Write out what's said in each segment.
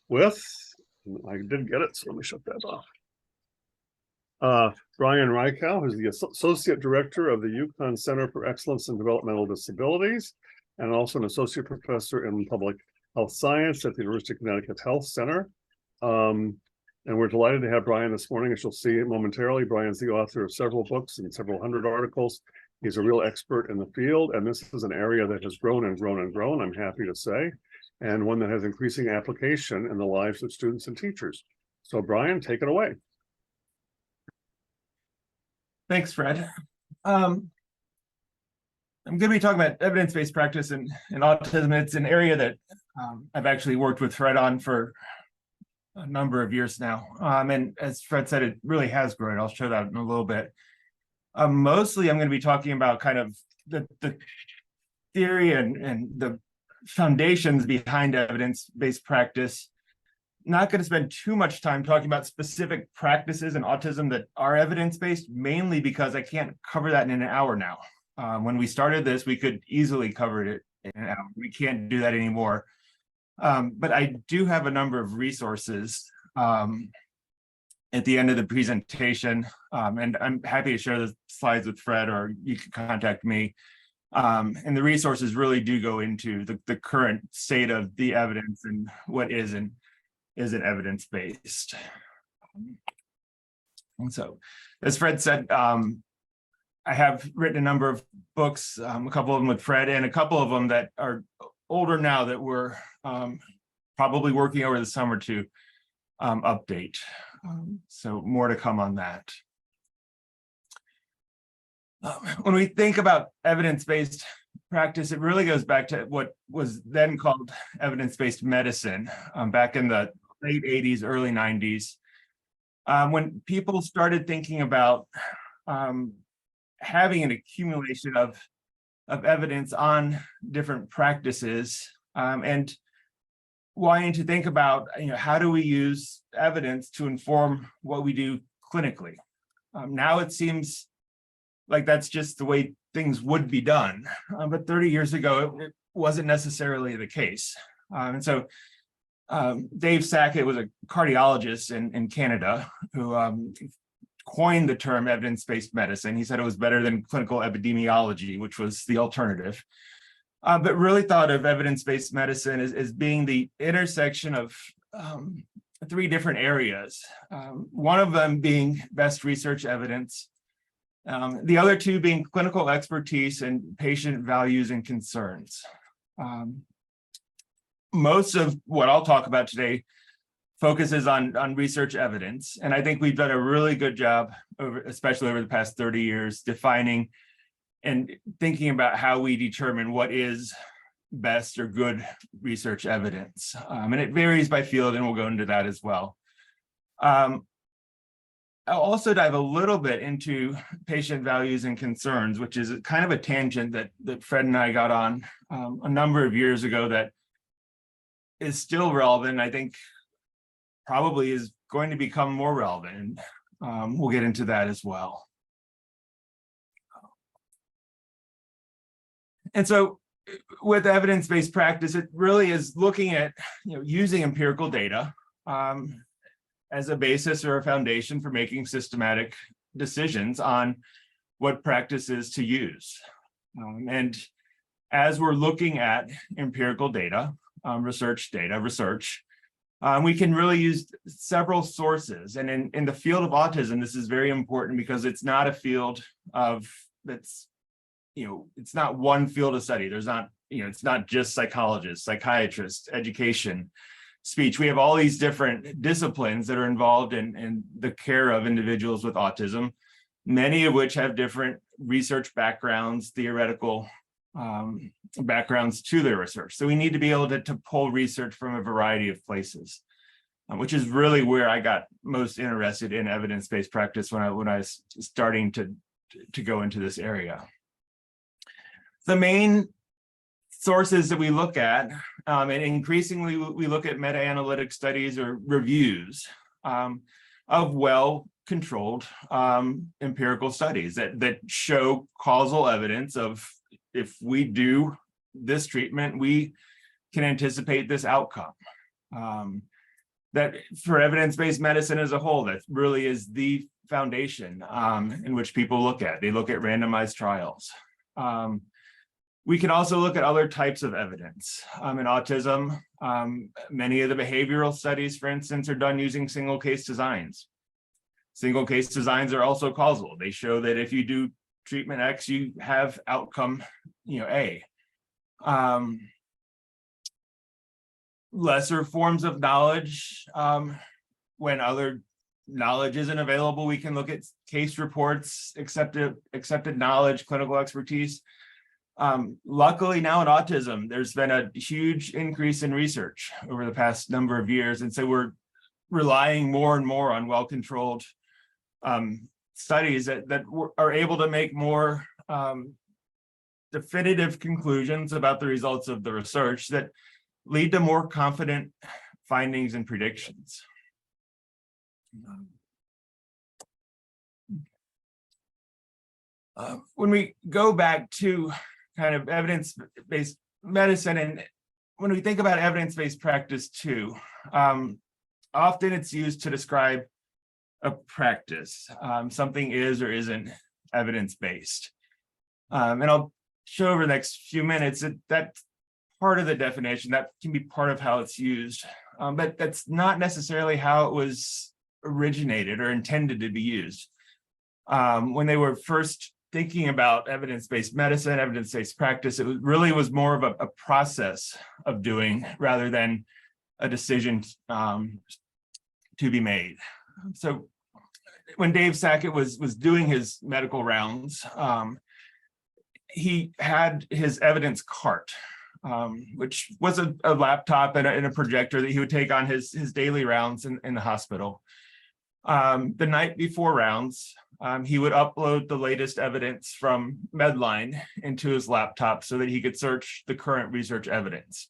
with, I did get it, so let me shut that off. Brian Reichow, who's the Associate Director of the UConn Center for Excellence in Developmental Disabilities, and also an Associate Professor in Public Health Science at the University of Connecticut Health Center. And we're delighted to have Brian this morning. As you'll see momentarily, Brian's the author of several books and several hundred articles. He's a real expert in the field, and this is an area that has grown and grown and grown, I'm happy to say, and one that has increasing application in the lives of students and teachers. So Brian, take it away. Thanks, Fred. I'm going to be talking about evidence-based practice in autism. It's an area that I've actually worked with Fred on for a number of years now. And as Fred said, it really has grown. I'll show that in a little bit. Mostly, I'm going to be talking about kind of the theory and the foundations behind evidence-based practice. Not going to spend too much time talking about specific practices in autism that are evidence-based, mainly because I can't cover that in an hour now. When we started this, we could easily cover it in an hour. We can't do that anymore. But I do have a number of resources at the end of the presentation, and I'm happy to share the slides with Fred, or you can contact me. And the resources really do go into the current state of the evidence and what isn't evidence-based. And so, as Fred said, I have written a number of books, a couple of them with Fred, and a couple of them that are older now that we're probably working over the summer to update. So more to come on that. When we think about evidence-based practice, it really goes back to what was then called evidence-based medicine back in the late 80s, early 90s, when people started thinking about having an accumulation of evidence on different practices and wanting to think about, how do we use evidence to inform what we do clinically? Now it seems like that's just the way things would be done, but 30 years ago it wasn't necessarily the case. And so Dave Sackett was a cardiologist in Canada who coined the term evidence-based medicine. He said it was better than clinical epidemiology, which was the alternative, but really thought of evidence-based medicine as being the intersection of three different areas, one of them being best research evidence, the other two being clinical expertise and patient values and concerns. Most of what I'll talk about today focuses on research evidence, and I think we've done a really good job, especially over the past 30 years, defining and thinking about how we determine what is best or good research evidence. And it varies by field, and we'll go into that as well. I'll also dive a little bit into patient values and concerns, which is kind of a tangent that Fred and I got on a number of years ago that is still relevant. I think probably is going to become more relevant. We'll get into that as well. And so with evidence-based practice, it really is looking at using empirical data as a basis or a foundation for making systematic decisions on what practices to use. And as we're looking at empirical data, research, we can really use several sources. And in the field of autism, this is very important because it's not a field it's not one field of study. There's not, it's not just psychologists, psychiatrists, education, speech. We have all these different disciplines that are involved in the care of individuals with autism, many of which have different research backgrounds, theoretical backgrounds to their research. So we need to be able to pull research from a variety of places, which is really where I got most interested in evidence-based practice when I was starting to go into this area. The main sources that we look at, and increasingly we look at meta-analytic studies or reviews of well-controlled empirical studies that show causal evidence of, if we do this treatment, we can anticipate this outcome. that for evidence-based medicine as a whole, that really is the foundation in which people look at. They look at randomized trials. We can also look at other types of evidence. In autism, many of the behavioral studies, for instance, are done using single case designs. Single case designs are also causal. They show that if you do treatment X, you have outcome, A. Lesser forms of knowledge, when other knowledge isn't available, we can look at case reports, accepted knowledge, clinical expertise. Luckily now in autism, there's been a huge increase in research over the past number of years. And so we're relying more and more on well-controlled studies that are able to make more definitive conclusions about the results of the research that lead to more confident findings and predictions. When we go back to kind of evidence-based medicine, and when we think about evidence-based practice too, often it's used to describe a practice. Something is or isn't evidence-based. And I'll show over the next few minutes that part of the definition, that can be part of how it's used, but that's not necessarily how it was originated or intended to be used. When they were first thinking about evidence-based medicine, evidence-based practice, it really was more of a process of doing rather than a decision to be made. So when Dave Sackett was doing his medical rounds, he had his evidence cart, which was a laptop and a projector that he would take on his daily rounds in the hospital. The night before rounds, he would upload the latest evidence from Medline into his laptop so that he could search the current research evidence.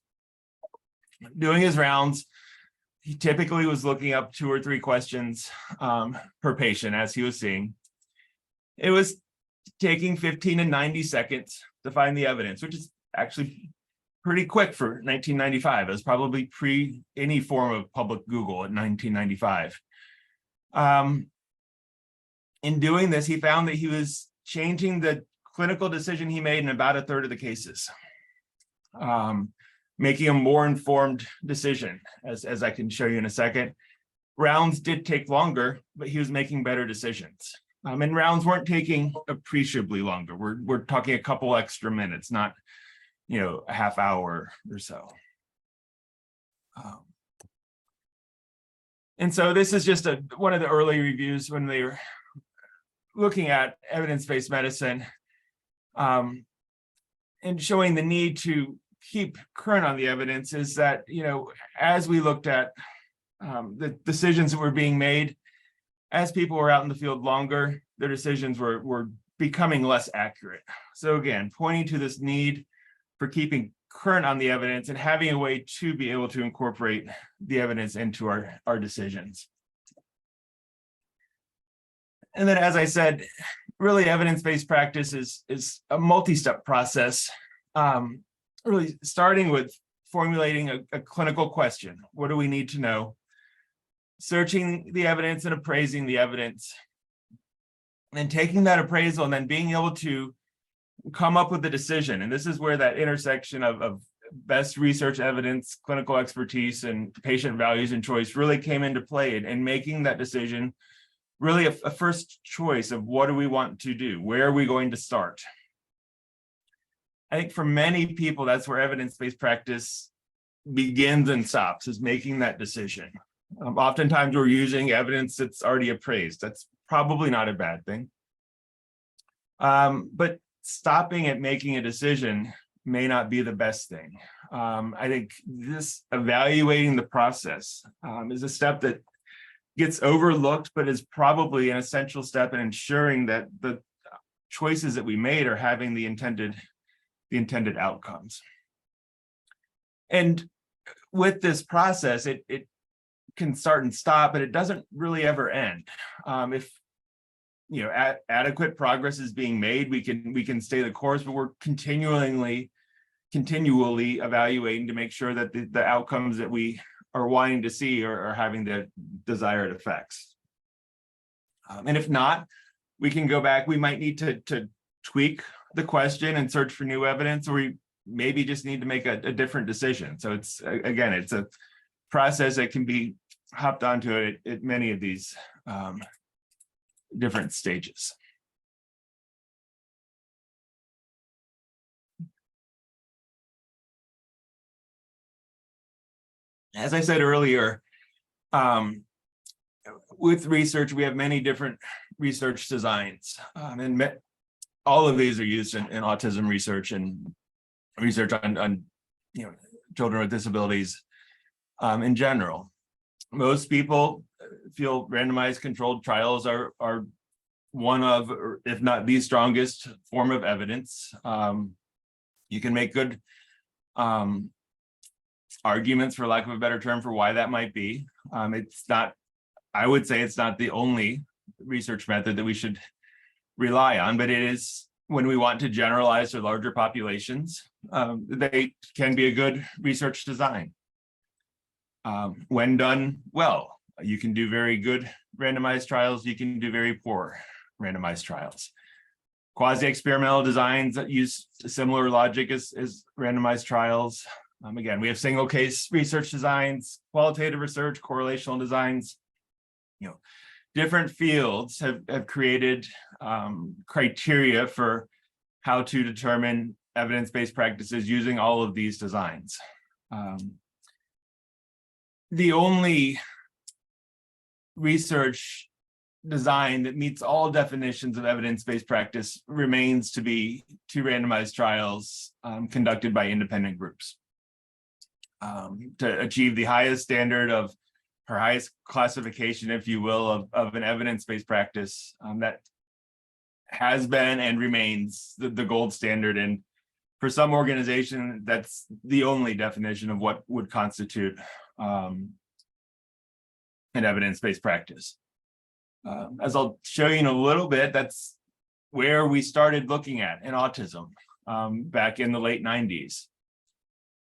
Doing his rounds, he typically was looking up 2 or 3 questions per patient as he was seeing. It was taking 15 to 90 seconds to find the evidence, which is actually pretty quick for 1995. It was probably pre any form of public Google in 1995. In doing this, he found that he was changing the clinical decision he made in about 1/3 of the cases, making a more informed decision, as I can show you in a second. Rounds did take longer, but he was making better decisions. And rounds weren't taking appreciably longer. We're talking a couple extra minutes, not a half hour or so. And so this is just one of the early reviews when they were looking at evidence-based medicine and showing the need to keep current on the evidence is that, as we looked at the decisions that were being made, as people were out in the field longer, their decisions were becoming less accurate. So again, pointing to this need for keeping current on the evidence and having a way to be able to incorporate the evidence into our decisions. And then, as I said, really evidence-based practice is a multi-step process, really starting with formulating a clinical question. What do we need to know? Searching the evidence and appraising the evidence. And then taking that appraisal and then being able to come up with a decision. And this is where that intersection of best research evidence, clinical expertise, and patient values and choice really came into play, and making that decision really a first choice of what do we want to do? Where are we going to start? I think for many people, that's where evidence-based practice begins and stops, is making that decision. Oftentimes we're using evidence that's already appraised. That's probably not a bad thing. But stopping at making a decision may not be the best thing. I think this evaluating the process is a step that gets overlooked, but is probably an essential step in ensuring that the choices that we made are having the intended outcomes. And with this process, it can start and stop, but it doesn't really ever end. If adequate progress is being made, we can stay the course, but we're continually evaluating to make sure that the outcomes that we are wanting to see or having the desired effects. And if not, we can go back. We might need to tweak the question and search for new evidence, or we maybe just need to make a different decision. So it's, again, it's a process that can be hopped onto at many of these different stages. As I said earlier, with research, we have many different research designs, and all of these are used in autism research and research on children with disabilities in general. Most people feel randomized controlled trials are one of, or if not the strongest form of evidence. You can make good arguments, for lack of a better term, for why that might be. It's not, I would say it's not the only research method that we should rely on, but it is, when we want to generalize to larger populations, they can be a good research design. When done well, you can do very good randomized trials, you can do very poor randomized trials. Quasi-experimental designs that use similar logic as randomized trials. Again, we have single case research designs, qualitative research, correlational designs. Different fields have created criteria for how to determine evidence-based practices using all of these designs. The only research design that meets all definitions of evidence-based practice remains to be two randomized trials conducted by independent groups to achieve the highest standard of, or highest classification, if you will, of an evidence-based practice that has been and remains the gold standard. And for some organization, that's the only definition of what would constitute an evidence-based practice. As I'll show you in a little bit, that's where we started looking at in autism back in the late 90s.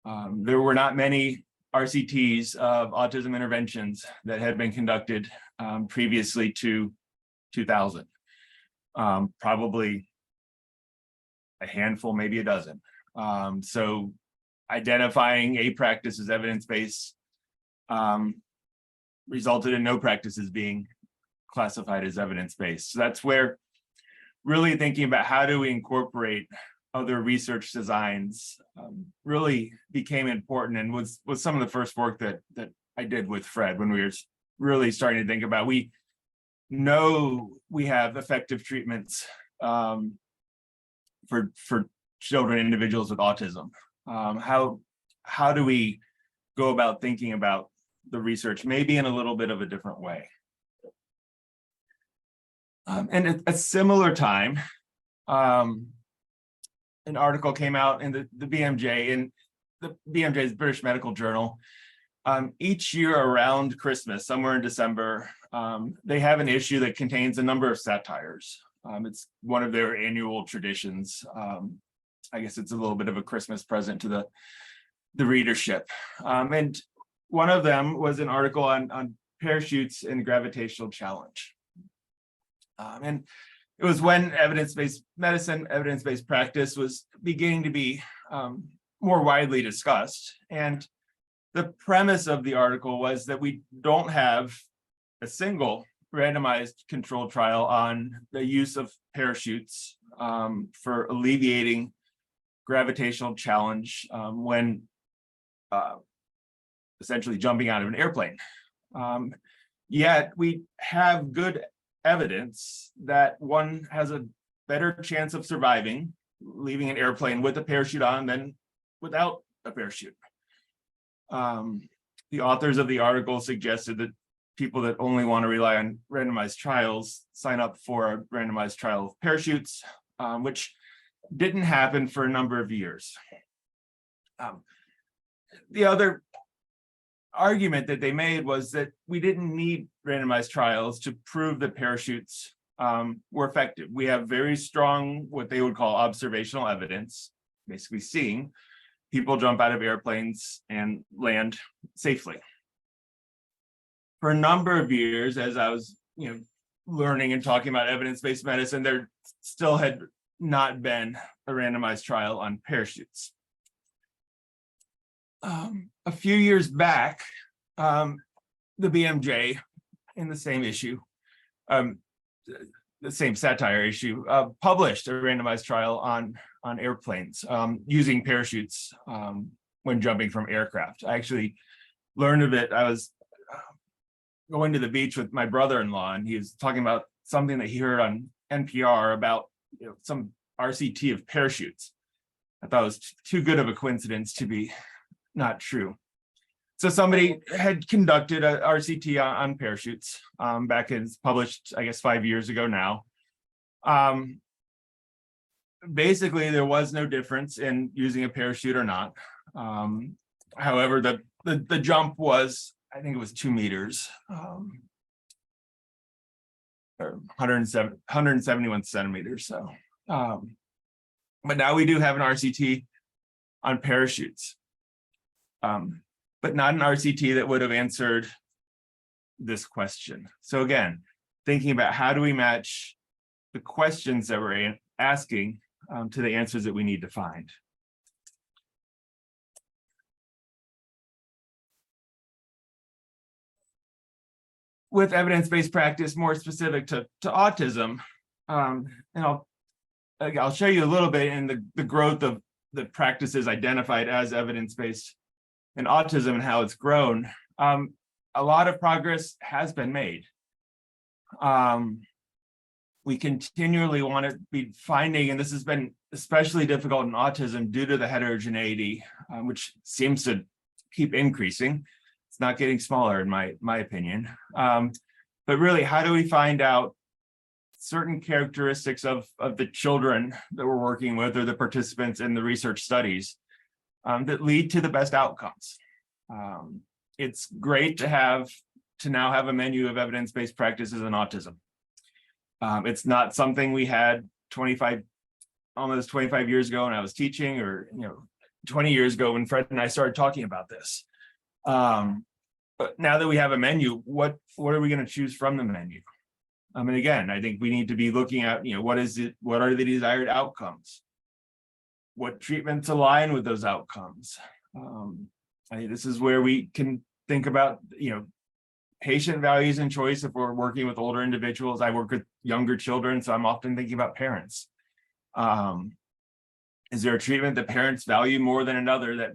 There were not many RCTs of autism interventions that had been conducted previously to 2000. Probably a handful, maybe a dozen. So identifying a practice as evidence-based resulted in no practices being classified as evidence-based. So that's where really thinking about how do we incorporate other research designs really became important, and was some of the first work that I did with Fred when we were really starting to think about, we know we have effective treatments for children, individuals with autism. How do we go about thinking about the research maybe in a little bit of a different way? And at a similar time, an article came out in the BMJ, and the BMJ is British Medical Journal. Each year around Christmas, somewhere in December, they have an issue that contains a number of satires. It's one of their annual traditions. I guess it's a little bit of a Christmas present to the readership. And one of them was an article on parachutes and gravitational challenge. And it was when evidence-based medicine, evidence-based practice was beginning to be more widely discussed. And the premise of the article was that we don't have a single randomized controlled trial on the use of parachutes for alleviating gravitational challenge when essentially jumping out of an airplane. Yet we have good evidence that one has a better chance of surviving leaving an airplane with a parachute on than without a parachute. The authors of the article suggested that people that only want to rely on randomized trials sign up for a randomized trial of parachutes, which didn't happen for a number of years. The other argument that they made was that we didn't need randomized trials to prove that parachutes were effective. We have very strong, what they would call observational evidence, basically seeing people jump out of airplanes and land safely. for a number of years, as I was, learning and talking about evidence-based medicine, there still had not been a randomized trial on parachutes. A few years back, the BMJ, in the same issue, the same satire issue, published a randomized trial on airplanes using parachutes when jumping from aircraft. I actually learned of it. I was going to the beach with my brother-in-law, and he was talking about something that he heard on NPR about some RCT of parachutes. I thought it was too good of a coincidence to be not true. So somebody had conducted a RCT on parachutes back in, published, I guess, 5 years ago now. Basically, there was no difference in using a parachute or not. However, the jump was, I think it was 2 meters, or 171 centimeters. So, but now we do have an RCT on parachutes, but not an RCT that would have answered this question. So again, thinking about how do we match the questions that we're asking to the answers that we need to find. With evidence-based practice more specific to autism, and I'll show you a little bit in the growth of the practices identified as evidence-based in autism and how it's grown. A lot of progress has been made. We continually want to be finding, and this has been especially difficult in autism due to the heterogeneity, which seems to keep increasing. It's not getting smaller, in my opinion. But really, how do we find out certain characteristics of the children that we're working with or the participants in the research studies that lead to the best outcomes? It's great to now have a menu of evidence-based practices in autism. It's not something we had almost 25 years ago when I was teaching, or 20 years ago when Fred and I started talking about this. But now that we have a menu, what are we going to choose from the menu? And again, I think we need to be looking at, what are the desired outcomes? What treatments align with those outcomes? I think this is where we can think about, patient values and choice. If we're working with older individuals, I work with younger children, so I'm often thinking about parents. Is there a treatment that parents value more than another that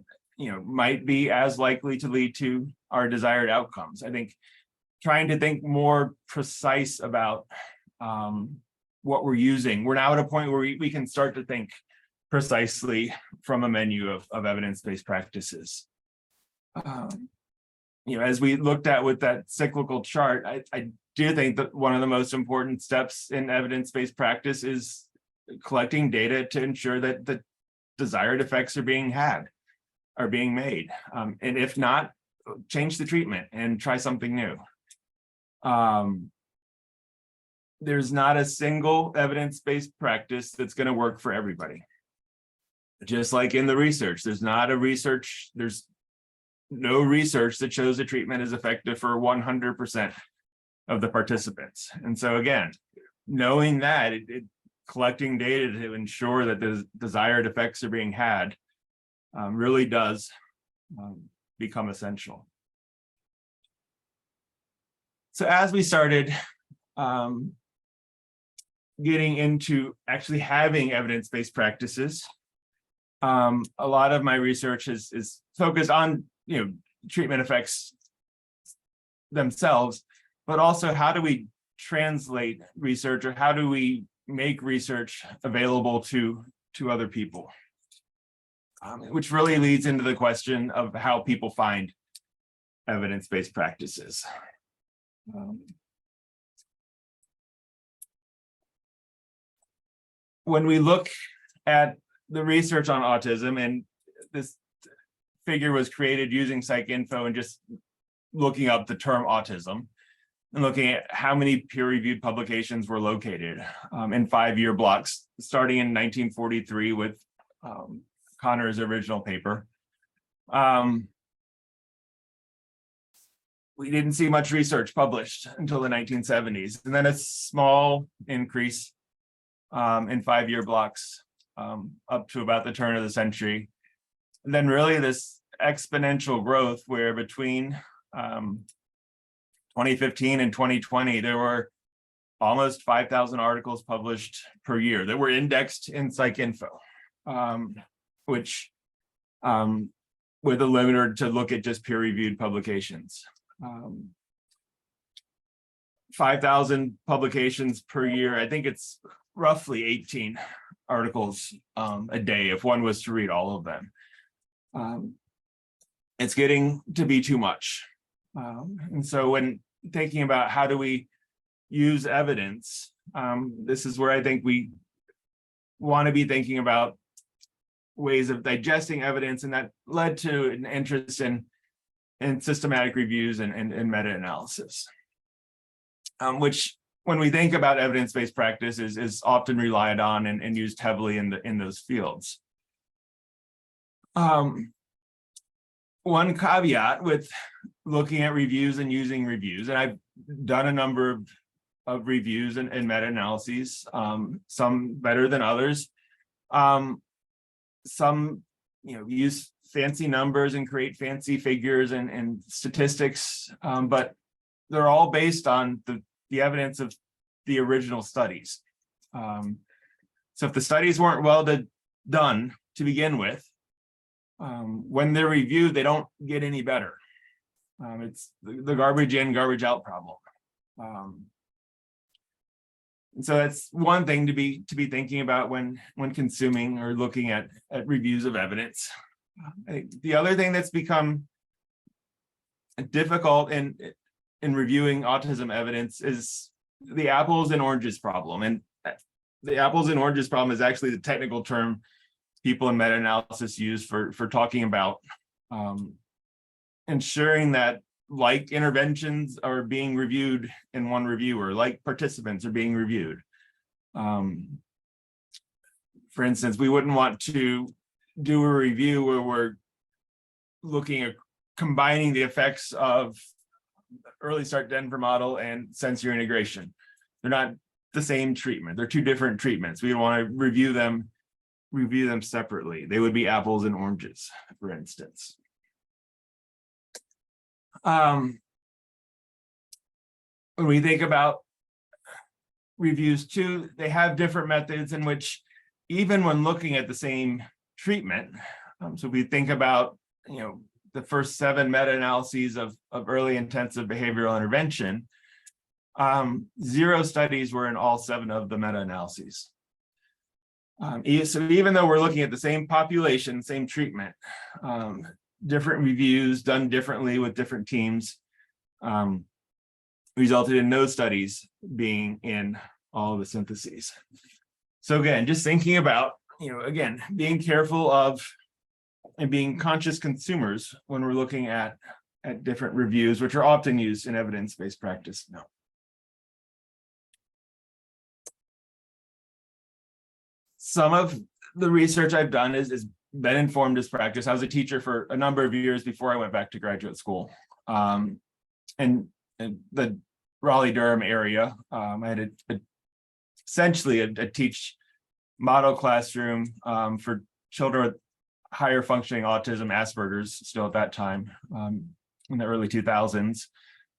might be as likely to lead to our desired outcomes? I think trying to think more precise about what we're using. We're now at a point where we can start to think precisely from a menu of evidence-based practices. As we looked at with that cyclical chart, I do think that one of the most important steps in evidence-based practice is collecting data to ensure that the desired effects are being made. And if not, change the treatment and try something new. There's not a single evidence-based practice that's going to work for everybody. Just like in the research, there's no research that shows a treatment is effective for 100% of the participants. And so again, knowing that, collecting data to ensure that the desired effects are being had really does become essential. So as we started getting into actually having evidence-based practices, a lot of my research is focused on treatment effects themselves, but also how do we translate research, or how do we make research available to other people, which really leads into the question of how people find evidence-based practices. When we look at the research on autism, and this figure was created using PsycInfo and just looking up the term autism and looking at how many peer-reviewed publications were located in 5-year blocks, starting in 1943 with Connor's original paper. we didn't see much research published until the 1970s, and then a small increase in 5-year blocks up to about the turn of the century. And then really this exponential growth where between 2015 and 2020, there were almost 5,000 articles published per year that were indexed in PsycInfo, which with a limiter to look at just peer-reviewed publications. 5,000 publications per year. I think it's roughly 18 articles a day if one was to read all of them. It's getting to be too much. And so when thinking about how do we use evidence, this is where I think we want to be thinking about ways of digesting evidence, and that led to an interest in systematic reviews and meta-analysis, which when we think about evidence-based practice is often relied on and used heavily in those fields. One caveat with looking at reviews and using reviews, and I've done a number of reviews and meta-analyses, some better than others. Some use fancy numbers and create fancy figures and statistics, but they're all based on the evidence of the original studies. So if the studies weren't well done to begin with, when they're reviewed, they don't get any better. It's the garbage in, garbage out problem. And so that's one thing to be thinking about when consuming or looking at reviews of evidence. The other thing that's become difficult in reviewing autism evidence is the apples and oranges problem. And the apples and oranges problem is actually the technical term people in meta-analysis use for talking about ensuring that like interventions are being reviewed in one reviewer, like participants are being reviewed. For instance, we wouldn't want to do a review where we're looking at combining the effects of early start Denver model and sensory integration. They're not the same treatment. They're two different treatments. We want to review them separately. They would be apples and oranges, for instance. When we think about reviews too, they have different methods in which, even when looking at the same treatment, so we think about the first 7 meta-analyses of early intensive behavioral intervention, 0 studies were in all 7 of the meta-analyses. So even though we're looking at the same population, same treatment, different reviews done differently with different teams resulted in no studies being in all of the syntheses. So again, just thinking about, again, being careful of and being conscious consumers when we're looking at different reviews, which are often used in evidence-based practice. No. Some of the research I've done is been informed as practice. I was a teacher for a number of years before I went back to graduate school. And the Raleigh-Durham area, I had essentially a teach model classroom for children with higher functioning autism, Asperger's, still at that time, in the early 2000s.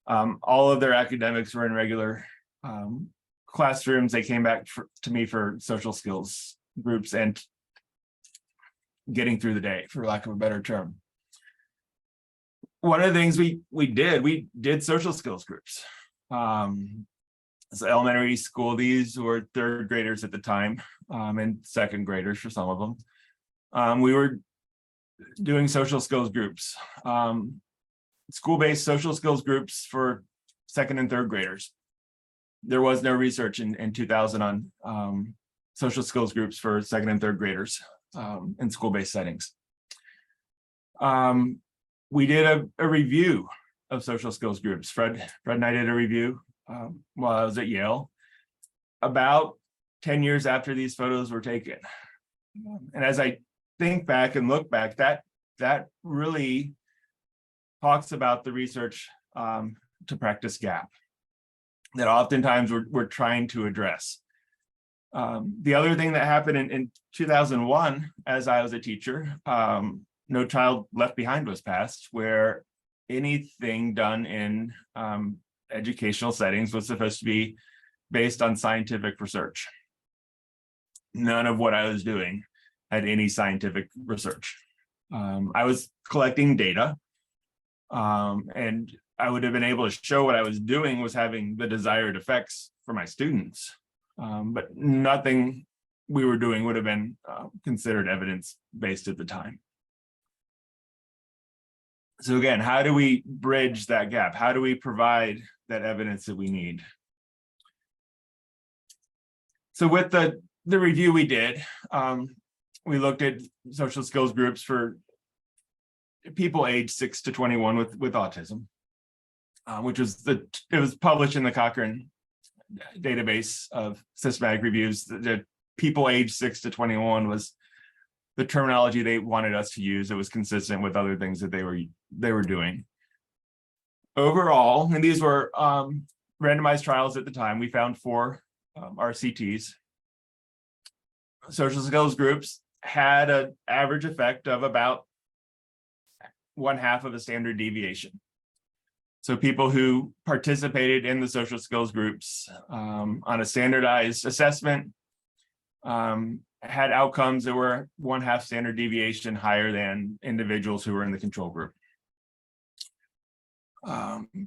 All of their academics were in regular classrooms. They came back to me for social skills groups and getting through the day, for lack of a better term. One of the things we did social skills groups. So elementary school, these were 3rd graders at the time, and 2nd graders for some of them. We were doing social skills groups, school-based social skills groups for 2nd and 3rd graders. There was no research in 2000 on social skills groups for 2nd and 3rd graders in school-based settings. We did a review of social skills groups. Fred and I did a review while I was at Yale, about 10 years after these photos were taken. And as I think back and look back, that really talks about the research to practice gap that oftentimes we're trying to address. The other thing that happened in 2001, as I was a teacher, No Child Left Behind was passed, where anything done in educational settings was supposed to be based on scientific research. None of what I was doing had any scientific research. I was collecting data, and I would have been able to show what I was doing was having the desired effects for my students. But nothing we were doing would have been considered evidence-based at the time. So again, how do we bridge that gap? How do we provide that evidence that we need? So with the review we did, we looked at social skills groups for people aged 6 to 21 with autism, which was it was published in the Cochrane database of systematic reviews. The people aged 6 to 21 was the terminology they wanted us to use. It was consistent with other things that they were doing. Overall, and these were randomized trials at the time, we found 4 RCTs. Social skills groups had an average effect of about 1/2 of a standard deviation. So people who participated in the social skills groups on a standardized assessment had outcomes that were 1/2 standard deviation higher than individuals who were in the control group.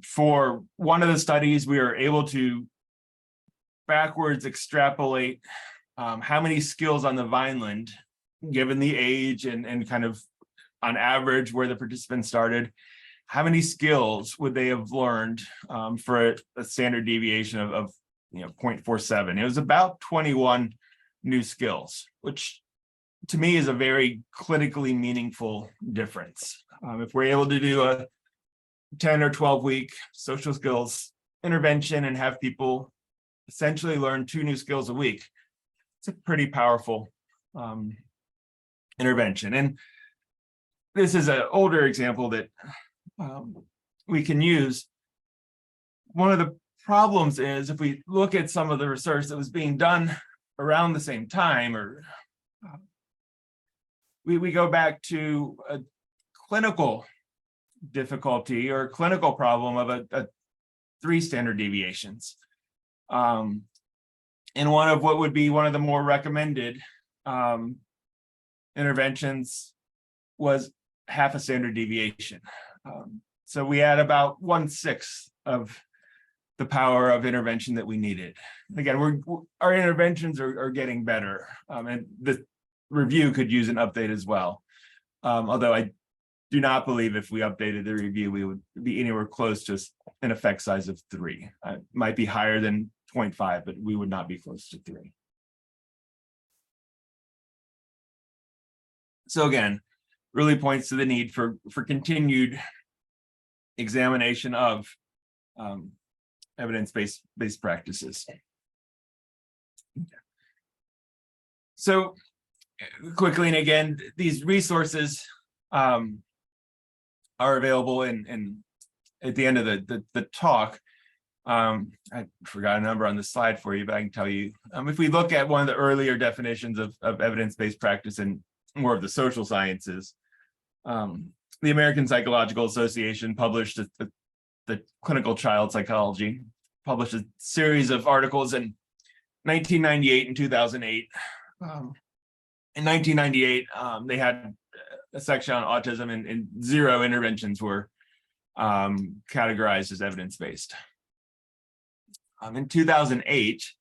For one of the studies, we were able to backwards extrapolate how many skills on the Vineland, given the age and kind of on average where the participants started, how many skills would they have learned for a standard deviation of 0.47? It was about 21 new skills, which to me is a very clinically meaningful difference. If we're able to do a 10 or 12 week social skills intervention and have people essentially learn 2 new skills a week, it's a pretty powerful intervention. And this is an older example that we can use. One of the problems is if we look at some of the research that was being done around the same time, or we go back to a clinical difficulty or clinical problem of a 3 standard deviations. And one of what would be one of the more recommended interventions was 1/2 a standard deviation. So we had about 1/6 of the power of intervention that we needed. Again, our interventions are getting better, and the review could use an update as well. Although I do not believe if we updated the review, we would be anywhere close to an effect size of 3. It might be higher than 0.5, but we would not be close to 3. So again, really points to the need for continued examination of evidence-based practices. So quickly, and again, these resources are available in at the end of the talk. I forgot a number on the slide for you, but I can tell you. If we look at one of the earlier definitions of evidence-based practice in more of the social sciences, the American Psychological Association published the Clinical Child Psychology, published a series of articles in 1998 and 2008. In 1998, they had a section on autism, and 0 interventions were categorized as evidence-based. In 2008,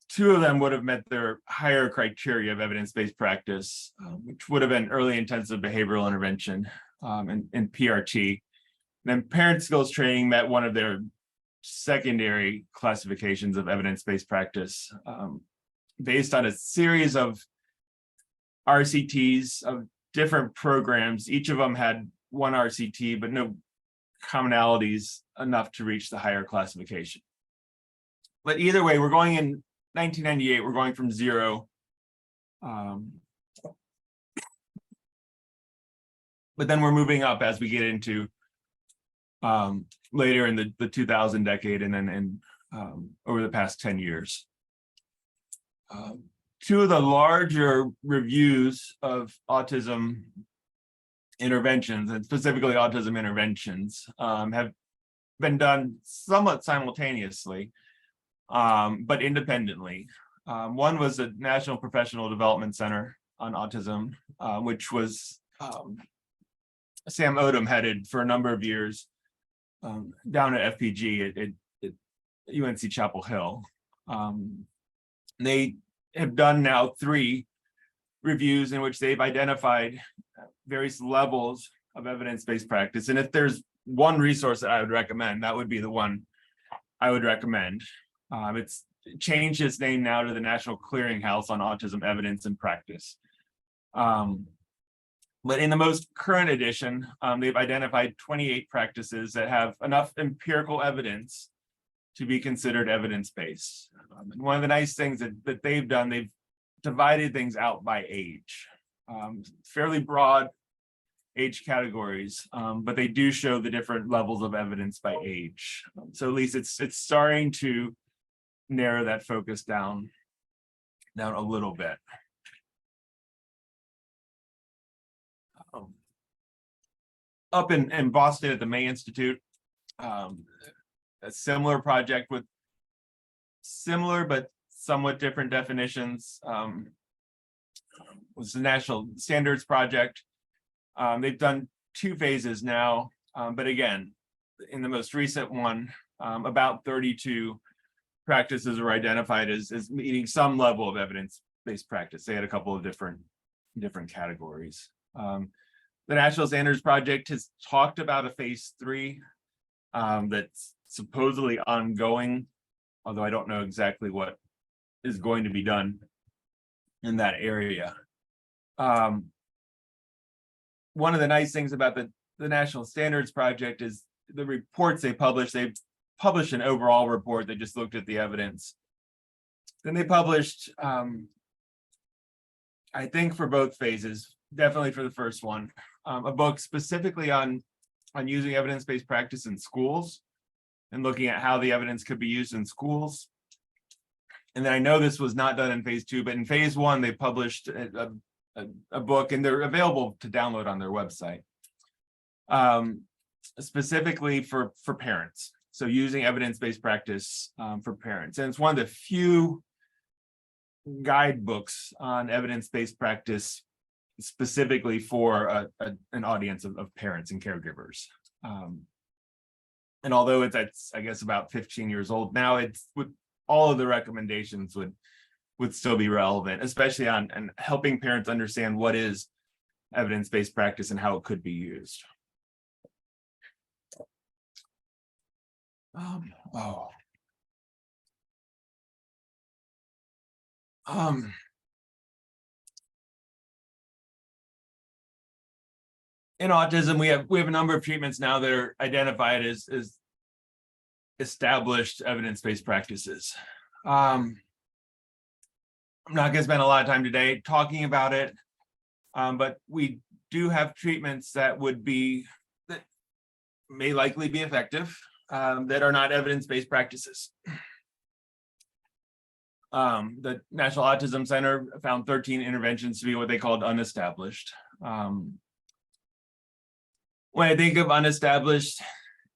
2 of them would have met their higher criteria of evidence-based practice, which would have been early intensive behavioral intervention and PRT. Then parent skills training met one of their secondary classifications of evidence-based practice based on a series of RCTs of different programs. Each of them had 1 RCT, but no commonalities enough to reach the higher classification. But either way, we're going in 1998, we're going from 0. But then we're moving up as we get into later in the 2000 decade, and then over the past 10 years. Two of the larger reviews of autism interventions, and specifically autism interventions, have been done somewhat simultaneously, but independently. One was the National Professional Development Center on Autism, which was Sam Odom headed for a number of years down at FPG at UNC Chapel Hill. They have done now 3 reviews in which they've identified various levels of evidence-based practice. And if there's one resource that I would recommend, that would be the one I would recommend. It's changed its name now to the National Clearinghouse on Autism Evidence and Practice. But in the most current edition, they've identified 28 practices that have enough empirical evidence to be considered evidence-based. And one of the nice things that they've done, they've divided things out by age, fairly broad age categories, but they do show the different levels of evidence by age. So at least it's starting to narrow that focus down a little bit. Up in Boston at the May Institute, a similar project with similar but somewhat different definitions was the National Standards Project. They've done 2 phases now, but again, in the most recent one, about 32 practices were identified as meeting some level of evidence-based practice. They had a couple of different categories. The National Standards Project has talked about a phase 3 that's supposedly ongoing, although I don't know exactly what is going to be done in that area. One of the nice things about the National Standards Project is the reports they publish. They've published an overall report that just looked at the evidence. Then they published, I think for both phases, definitely for the first one, a book specifically on using evidence-based practice in schools and looking at how the evidence could be used in schools. And then I know this was not done in phase 2, but in phase 1, they published a book, and they're available to download on their website, specifically for parents. So using evidence-based practice for parents. And it's one of the few guidebooks on evidence-based practice specifically for an audience of parents and caregivers. And although it's I guess about 15 years old now, it's with all of the recommendations would still be relevant, especially on helping parents understand what is evidence-based practice and how it could be used. In autism, we have a number of treatments now that are identified as established evidence-based practices. I'm not going to spend a lot of time today talking about it, but we do have treatments that may likely be effective, that are not evidence-based practices. The National Autism Center found 13 interventions to be what they called unestablished. When I think of unestablished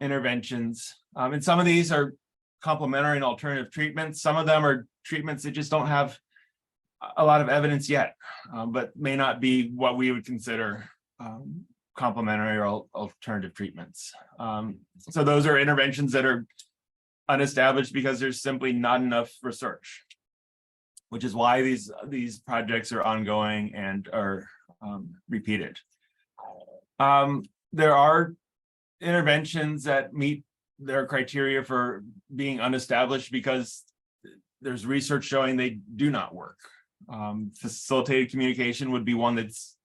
interventions, and some of these are complementary and alternative treatments, some of them are treatments that just don't have a lot of evidence yet, but may not be what we would consider complementary or alternative treatments. So those are interventions that are unestablished because there's simply not enough research, which is why these projects are ongoing and are repeated. There are interventions that meet their criteria for being unestablished because there's research showing they do not work. Facilitated communication would be one that's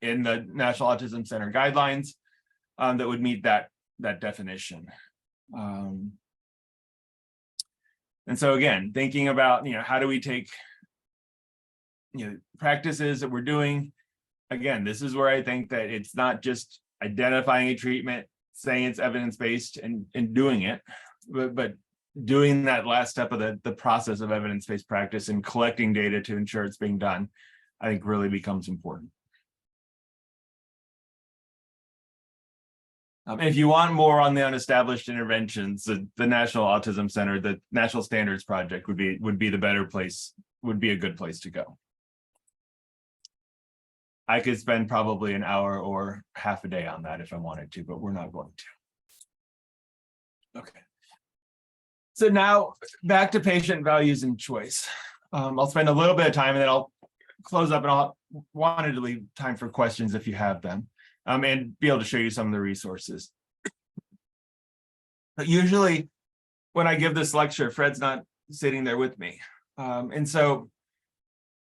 in the National Autism Center guidelines that would meet that definition. And so again, thinking about, how do we take, practices that we're doing. Again, this is where I think that it's not just identifying a treatment saying it's evidence-based and doing it, but doing that last step of the process of evidence-based practice and collecting data to ensure it's being done, I think really becomes important. If you want more on the unestablished interventions, the National Autism Center, the National Standards Project would be the better place, would be a good place to go. I could spend probably an hour or half a day on that if I wanted to, but we're not going to. Okay. So now back to patient values and choice. I'll spend a little bit of time and then I'll close up, and I'll wanted to leave time for questions if you have them, and be able to show you some of the resources. But usually when I give this lecture, Fred's not sitting there with me. And so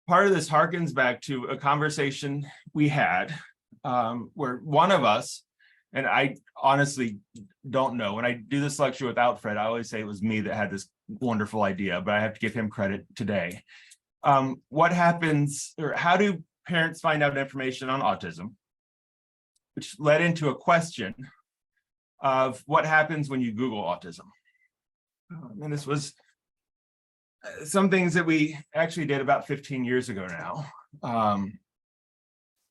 part of this harkens back to a conversation we had where one of us, and I honestly don't know, when I do this lecture without Fred, I always say it was me that had this wonderful idea, but I have to give him credit today. What happens, or how do parents find out information on autism? Which led into a question of what happens when you Google autism. And this was some things that we actually did about 15 years ago now.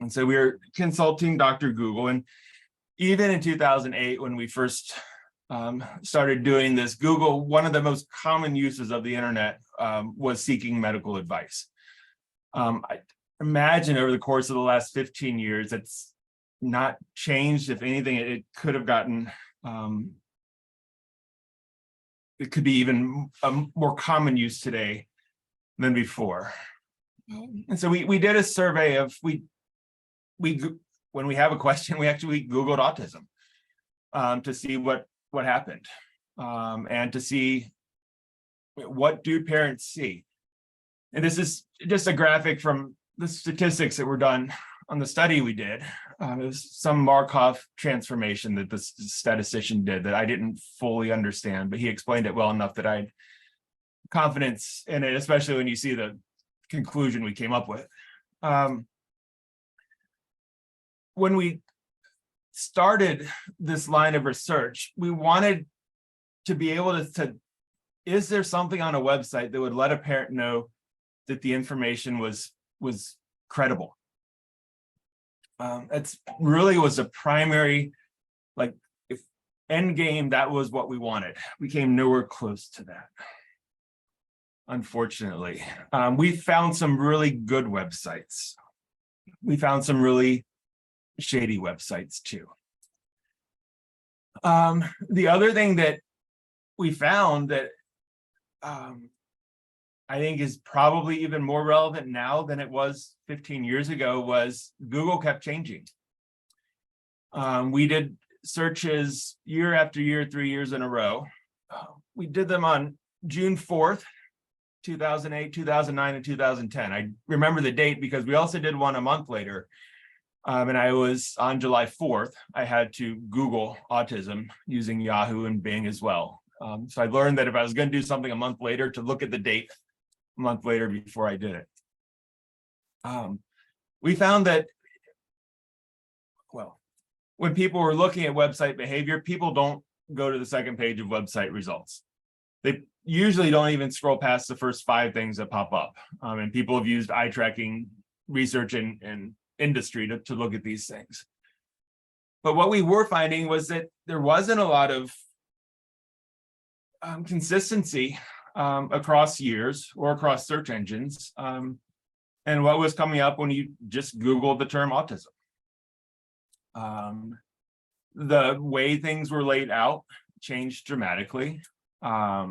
And so we were consulting Dr. Google, and even in 2008, when we first started doing this, Google, one of the most common uses of the internet was seeking medical advice. I imagine over the course of the last 15 years, it's not changed. If anything, it could have gotten, it could be even a more common use today than before. And so we did a survey of, when we have a question, we actually Googled autism to see what happened, and to see what do parents see. And this is just a graphic from the statistics that were done on the study we did. It was some Markov transformation that the statistician did that I didn't fully understand, but he explained it well enough that I had confidence in it, especially when you see the conclusion we came up with. When we started this line of research, we wanted to be able to, is there something on a website that would let a parent know that the information was credible? That's really was a primary, like, if end game, that was what we wanted. We came nowhere close to that, unfortunately. We found some really good websites. We found some really shady websites too. The other thing that we found that I think is probably even more relevant now than it was 15 years ago was Google kept changing. We did searches year after year, 3 years in a row. We did them on June 4th, 2008, 2009, and 2010. I remember the date because we also did one a month later. And I was on July 4th, I had to Google autism using Yahoo and Bing as well. So I learned that if I was going to do something a month later, to look at the date a month later before I did it. We found that, well, when people were looking at website behavior, people don't go to the second page of website results. They usually don't even scroll past the first 5 things that pop up. And people have used eye tracking research and industry to look at these things. But what we were finding was that there wasn't a lot of consistency across years or across search engines, and what was coming up when you just Googled the term autism. The way things were laid out changed dramatically. I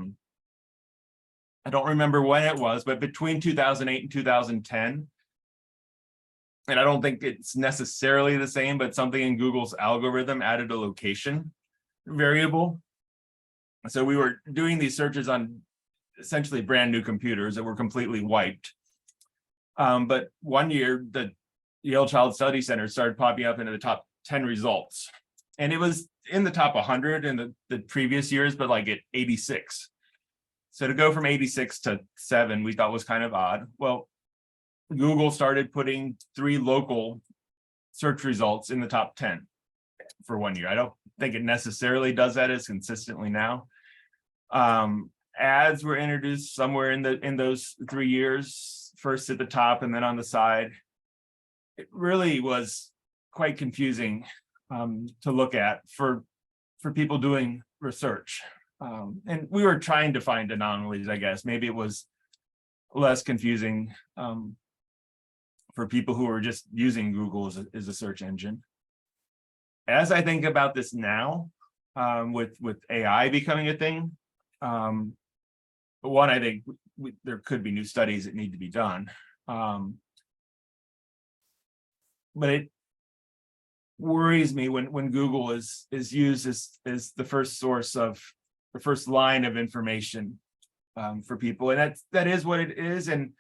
don't remember when it was, but between 2008 and 2010, and I don't think it's necessarily the same, but something in Google's algorithm added a location variable. So we were doing these searches on essentially brand new computers that were completely wiped. But one year, the Yale Child Study Center started popping up into the top 10 results. And it was in the top 100 in the previous years, but like at 86. So to go from 86 to 7, we thought was kind of odd. Well, Google started putting 3 local search results in the top 10. for 1 year. I don't think it necessarily does that as consistently now. Ads were introduced somewhere in those 3 years, first at the top and then on the side. It really was quite confusing to look at for people doing research. And we were trying to find anomalies, I guess. Maybe it was less confusing for people who were just using Google as a search engine. As I think about this now, with AI becoming a thing, one, I think there could be new studies that need to be done. But it worries me when Google is used as the first source of the first line of information for people, and that is what it is. And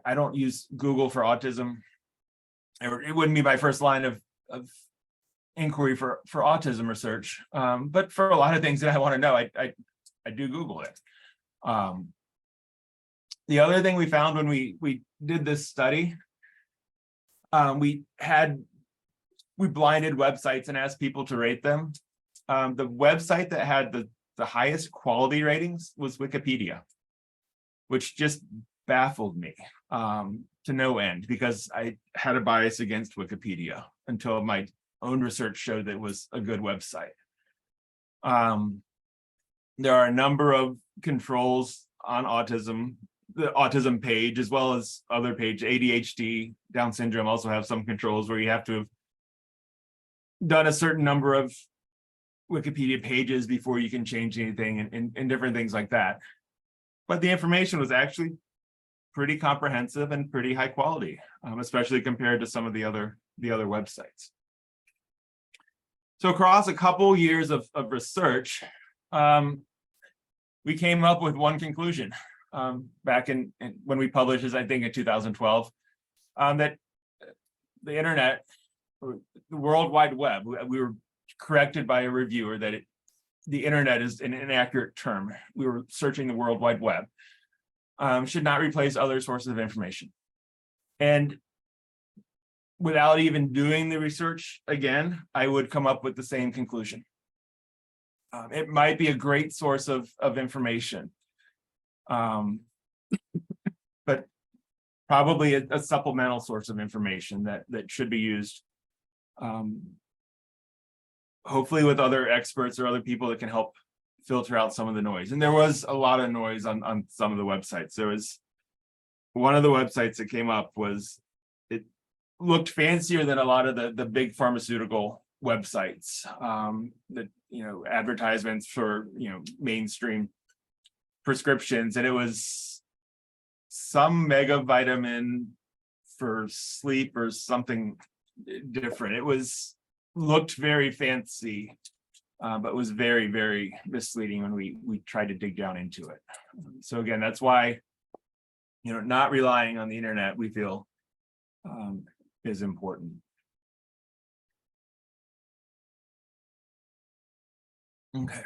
I don't use Google for autism, or it wouldn't be my first line of inquiry for autism research. But for a lot of things that I want to know, I do Google it. The other thing we found when we did this study, we blinded websites and asked people to rate them. The website that had the highest quality ratings was Wikipedia, which just baffled me to no end, because I had a bias against Wikipedia until my own research showed that it was a good website. There are a number of controls on autism, the autism page, as well as other page, ADHD, Down syndrome also have some controls where you have to have done a certain number of Wikipedia pages before you can change anything, and different things like that. But the information was actually pretty comprehensive and pretty high quality, especially compared to some of the other websites. So across a couple years of research, we came up with one conclusion back in when we published this, I think in 2012, that the internet, or the World Wide Web, we were corrected by a reviewer that the internet is an inaccurate term. We were searching the World Wide Web, should not replace other sources of information. And without even doing the research again, I would come up with the same conclusion. It might be a great source of information, but probably a supplemental source of information that should be used, hopefully with other experts or other people that can help filter out some of the noise. And there was a lot of noise on some of the websites. There was one of the websites that came up it looked fancier than a lot of the big pharmaceutical websites, that, advertisements for, mainstream prescriptions. And it was some mega vitamin for sleep or something different. Looked very fancy, but was very, very misleading when we tried to dig down into it. So again, that's why, not relying on the internet, we feel is important. Okay.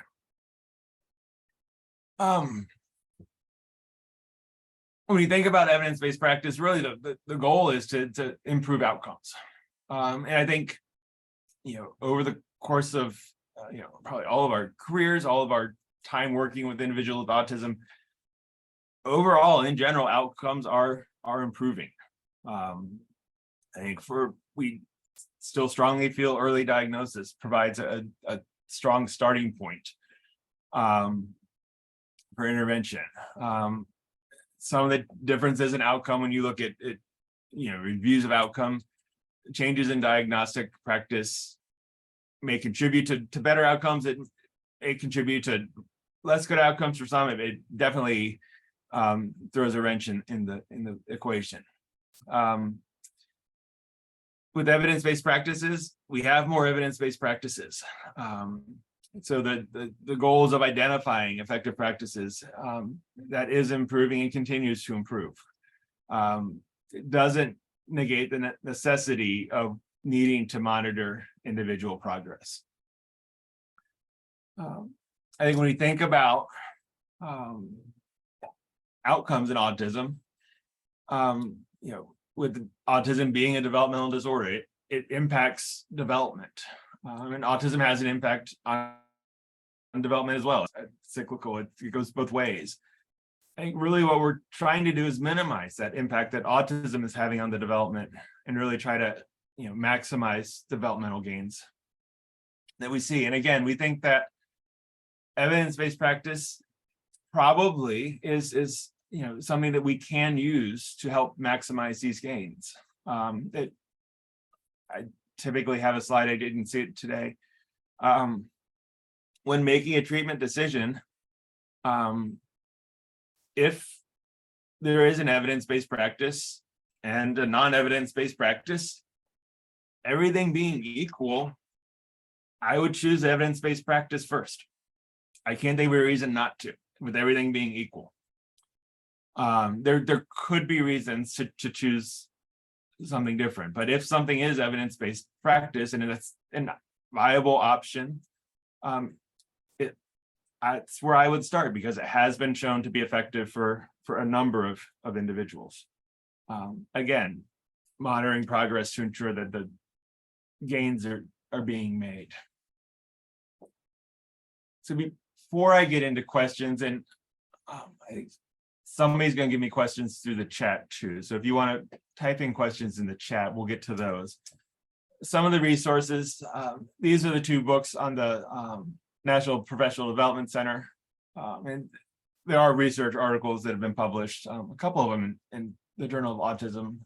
When you think about evidence-based practice, really the goal is to improve outcomes. And I think, over the course of, probably all of our careers, all of our time working with individuals with autism, overall, in general, outcomes are improving. I think we still strongly feel early diagnosis provides a strong starting point for intervention. Some of the differences in outcome when you look at reviews of outcome, changes in diagnostic practice may contribute to better outcomes. It may contribute to less good outcomes for some. It definitely throws a wrench in the equation. With evidence-based practices, we have more evidence-based practices. So the goals of identifying effective practices, that is improving and continues to improve. It doesn't negate the necessity of needing to monitor individual progress. I think when we think about outcomes in autism, with autism being a developmental disorder, it impacts development. And autism has an impact on development as well. It's cyclical, it goes both ways. I think really what we're trying to do is minimize that impact that autism is having on the development and really try to, maximize developmental gains that we see. And again, we think that evidence-based practice probably is something that we can use to help maximize these gains. I typically have a slide, I didn't see it today. When making a treatment decision, if there is an evidence-based practice and a non-evidence-based practice, everything being equal, I would choose evidence-based practice first. I can't think of a reason not to, with everything being equal. There could be reasons to choose something different, but if something is evidence-based practice and it's a viable option, that's where I would start, because it has been shown to be effective for a number of individuals. Again, monitoring progress to ensure that the gains are being made. So before I get into questions, and I think somebody's going to give me questions through the chat too. So if you want to type in questions in the chat, we'll get to those. Some of the resources, these are the two books on the National Professional Development Center. And there are research articles that have been published, a couple of them in the Journal of Autism.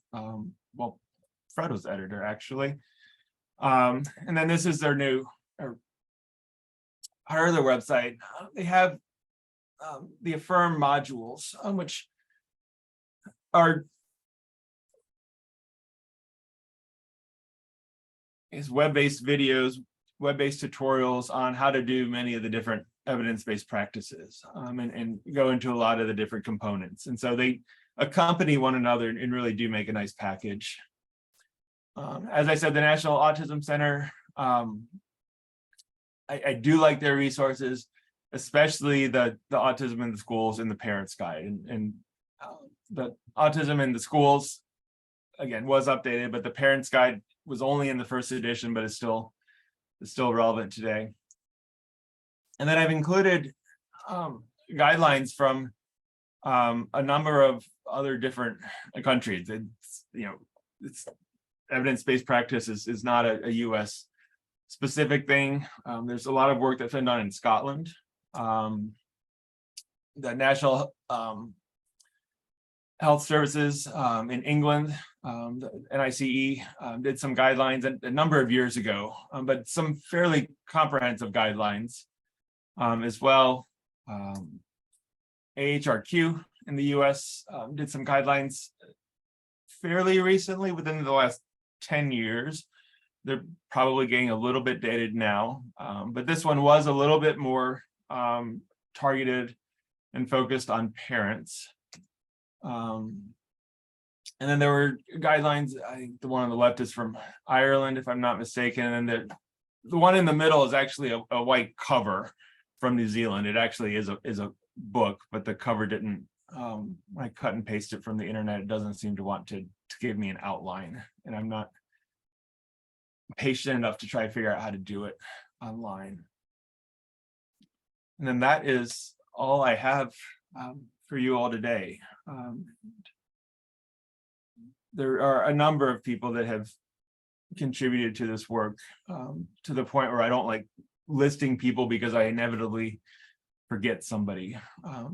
Well, Fred was editor actually. And then this is their new part of their website. They have the Affirm modules, which are web-based videos, web-based tutorials on how to do many of the different evidence-based practices, and go into a lot of the different components. And so they accompany one another and really do make a nice package. As I said, the National Autism Center, I do like their resources, especially the Autism in the Schools and the Parents Guide. And the Autism in the Schools, again, was updated, but the Parents Guide was only in the first edition, but it's still relevant today. And then I've included guidelines from a number of other different countries. It's evidence-based practice is not a US specific thing. There's a lot of work that's been done in Scotland. The National Health Services in England, the NICE, did some guidelines a number of years ago, but some fairly comprehensive guidelines as well. AHRQ in the US did some guidelines fairly recently, within the last 10 years. They're probably getting a little bit dated now, but this one was a little bit more targeted and focused on parents. And then there were guidelines, I think the one on the left is from Ireland, if I'm not mistaken, and then the one in the middle is actually a white cover from New Zealand. It actually is a book, but the cover didn't, when I cut and paste it from the internet, it doesn't seem to want to give me an outline, and I'm not patient enough to try to figure out how to do it online. And then that is all I have for you all today. There are a number of people that have contributed to this work, to the point where I don't like listing people because I inevitably forget somebody.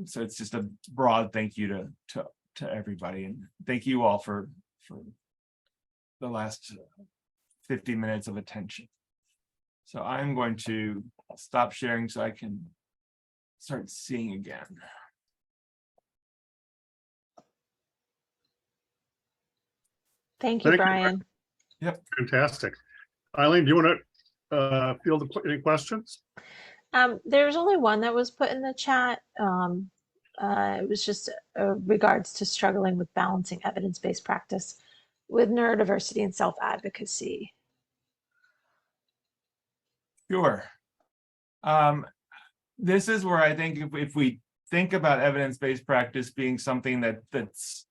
So it's just a broad thank you to everybody, and thank you all for the last 50 minutes of attention. So I'm going to stop sharing so I can start seeing again. Thank you, Brian. Yep. Fantastic. Eileen, do you want to field any questions? There's only one that was put in the chat. It was just regards to struggling with balancing evidence-based practice with neurodiversity and self-advocacy. Sure. This is where I think if we think about evidence-based practice being something that's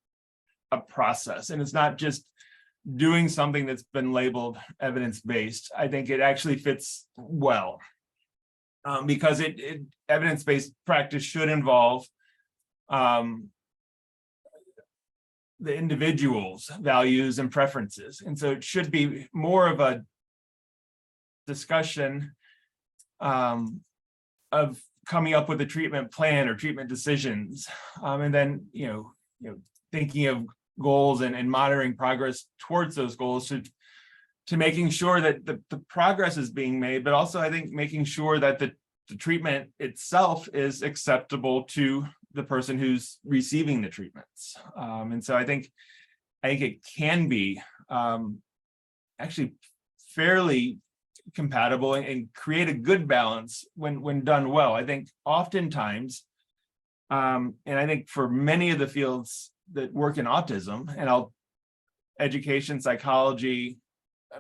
a process, and it's not just doing something that's been labeled evidence-based, I think it actually fits well. Because evidence-based practice should involve the individual's values and preferences. And so it should be more of a discussion of coming up with a treatment plan or treatment decisions. And then, thinking of goals and monitoring progress towards those goals to making sure that the progress is being made, but also I think making sure that the treatment itself is acceptable to the person who's receiving the treatments. And so I think it can be actually fairly compatible and create a good balance when done well. I think oftentimes, and I think for many of the fields that work in autism, and education, psychology,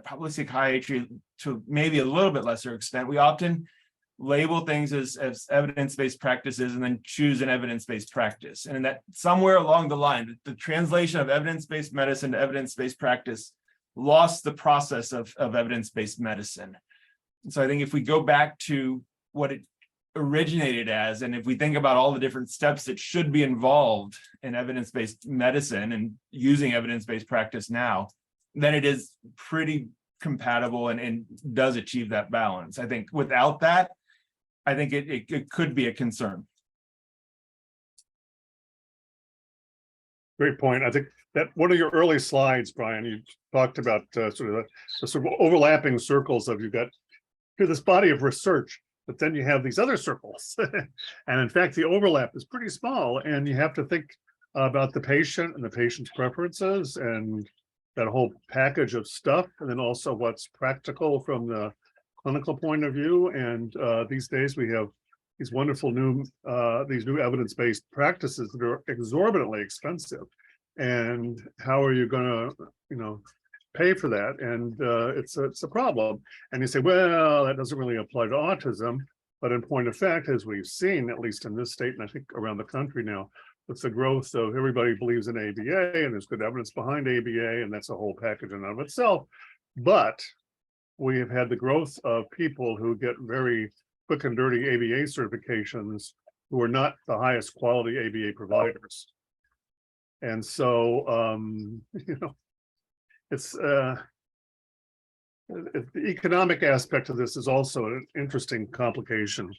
probably psychiatry to maybe a little bit lesser extent, we often label things as evidence-based practices and then choose an evidence-based practice. And that somewhere along the line, the translation of evidence-based medicine to evidence-based practice lost the process of evidence-based medicine. And so I think if we go back to what it originated as, and if we think about all the different steps that should be involved in evidence-based medicine and using evidence-based practice now, then it is pretty compatible and does achieve that balance. I think without that, I think it could be a concern. Great point. I think that one of your early slides, Brian, you talked about sort of the sort of overlapping circles of you've got this body of research, but then you have these other circles. And in fact, the overlap is pretty small, and you have to think about the patient and the patient's preferences and that whole package of stuff, and then also what's practical from the clinical point of view. And these days we have these wonderful new evidence-based practices that are exorbitantly expensive. And how are you going to, pay for that? And it's a problem. And you say, well, that doesn't really apply to autism. But in point of fact, as we've seen, at least in this state, and I think around the country now, with the growth of everybody believes in ABA, and there's good evidence behind ABA, and that's a whole package in and of itself. But we have had the growth of people who get very quick and dirty ABA certifications who are not the highest quality ABA providers. And so, it's the economic aspect of this is also an interesting complication.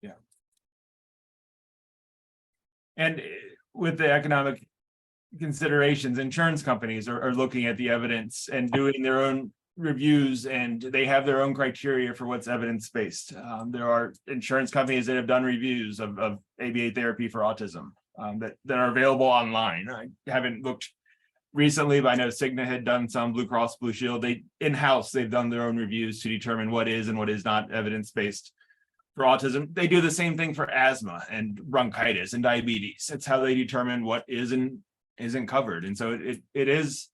Yeah. And with the economic considerations, insurance companies are looking at the evidence and doing their own reviews, and they have their own criteria for what's evidence-based. There are insurance companies that have done reviews of ABA therapy for autism that are available online. I haven't looked recently, but I know Cigna had done some, Blue Cross Blue Shield. In-house, they've done their own reviews to determine what is and what is not evidence-based for autism. They do the same thing for asthma and bronchitis and diabetes. That's how they determine what is and isn't covered. And so it is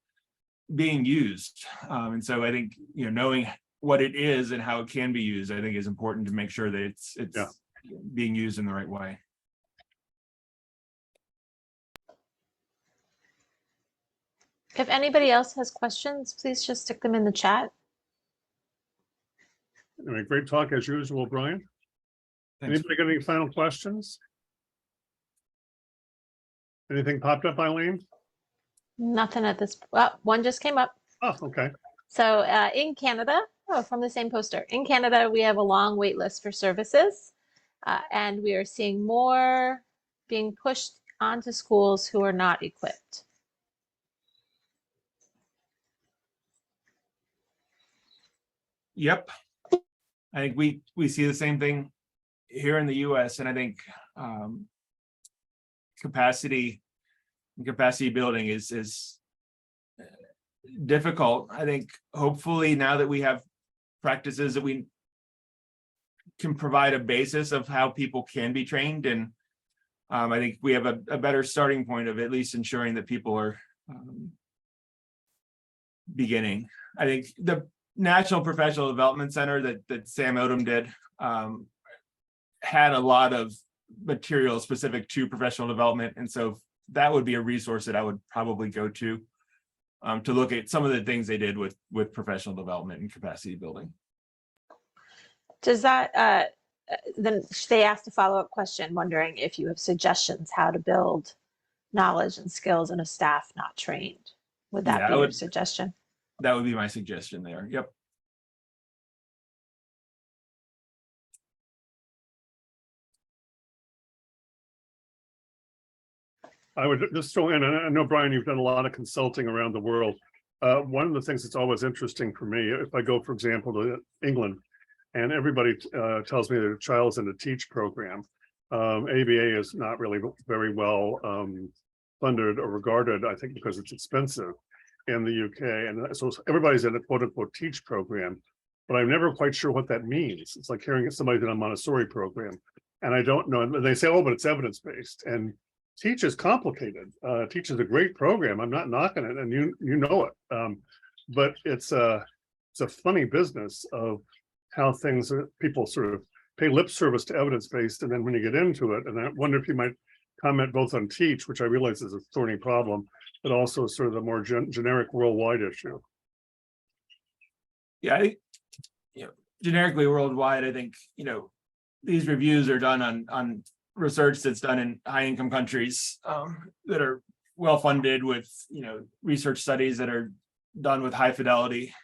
being used. And so I think, knowing what it is and how it can be used, I think is important to make sure that it's being used in the right way. If anybody else has questions, please just stick them in the chat. Anyway, great talk as usual, Brian. Thanks. Anybody got any final questions? Anything popped up, Eileen? Nothing at this. Well, one just came up. Oh, okay. So in Canada, from the same poster, in Canada, we have a long wait list for services, and we are seeing more being pushed onto schools who are not equipped. Yep. I think we see the same thing here in the US, and I think capacity building is difficult. I think hopefully now that we have practices that we can provide a basis of how people can be trained, and I think we have a better starting point of at least ensuring that people are beginning. I think the National Professional Development Center that Sam Odom did had a lot of material specific to professional development. And so that would be a resource that I would probably go to. to look at some of the things they did with professional development and capacity building. Does that, then they asked a follow-up question wondering if you have suggestions how to build knowledge and skills in a staff not trained. Would that Yeah, be your suggestion? That would be my suggestion there. Yep. I would just throw in, and I know, Brian, you've done a lot of consulting around the world. One of the things that's always interesting for me, if I go, for example, to England, and everybody tells me their child's in a TEACH program, ABA is not really very well funded or regarded, I think, because it's expensive in the UK. And so everybody's in a quote unquote TEACH program, but I'm never quite sure what that means. It's like hearing somebody's in a Montessori program. And I don't know, and they say, oh, but it's evidence-based. And TEACH is complicated. TEACH is a great program. I'm not knocking it, and you know it. But it's a funny business of how things are, people sort of pay lip service to evidence-based, and then when you get into it, and I wonder if you might comment both on TEACH, which I realize is a thorny problem, but also sort of the more generic worldwide issue. Yeah, generically worldwide, I think, these reviews are done on research that's done in high-income countries that are well-funded with, research studies that are done with high fidelity.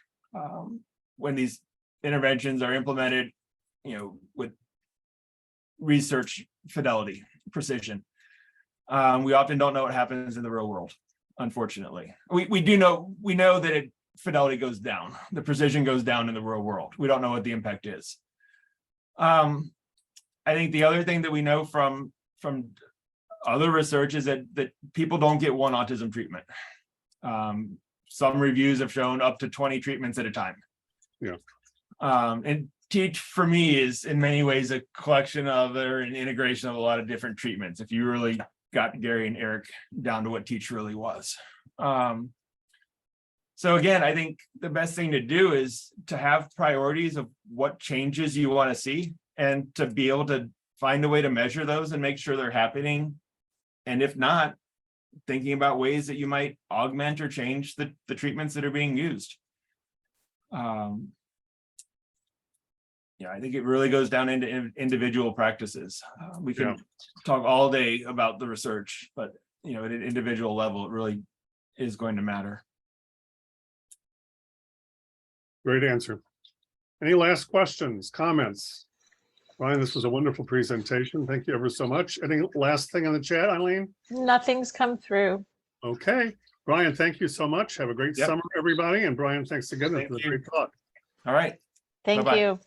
When these interventions are implemented, with research fidelity, precision. We often don't know what happens in the real world, unfortunately. We know that fidelity goes down, the precision goes down in the real world. We don't know what the impact is. I think the other thing that we know from other research is that people don't get one autism treatment. Some reviews have shown up to 20 treatments at a time. Yeah. And TEACH for me is in many ways a collection of or an integration of a lot of different treatments. If you really got Gary and Eric down to what TEACH really was. So again, I think the best thing to do is to have priorities of what changes you want to see and to be able to find a way to measure those and make sure they're happening. And if not, thinking about ways that you might augment or change the treatments that are being used. Yeah, I think it really goes down into individual practices. We can talk all day about the research, but at an individual level, it really is going to matter. Great answer. Any last questions, comments? Ryan, this was a wonderful presentation. Thank you ever so much. Any last thing in the chat, Eileen? Nothing's come through. Okay. Brian, thank you so much. Have a great summer, everybody. And Brian, thanks again for the great talk. All right. Thank you.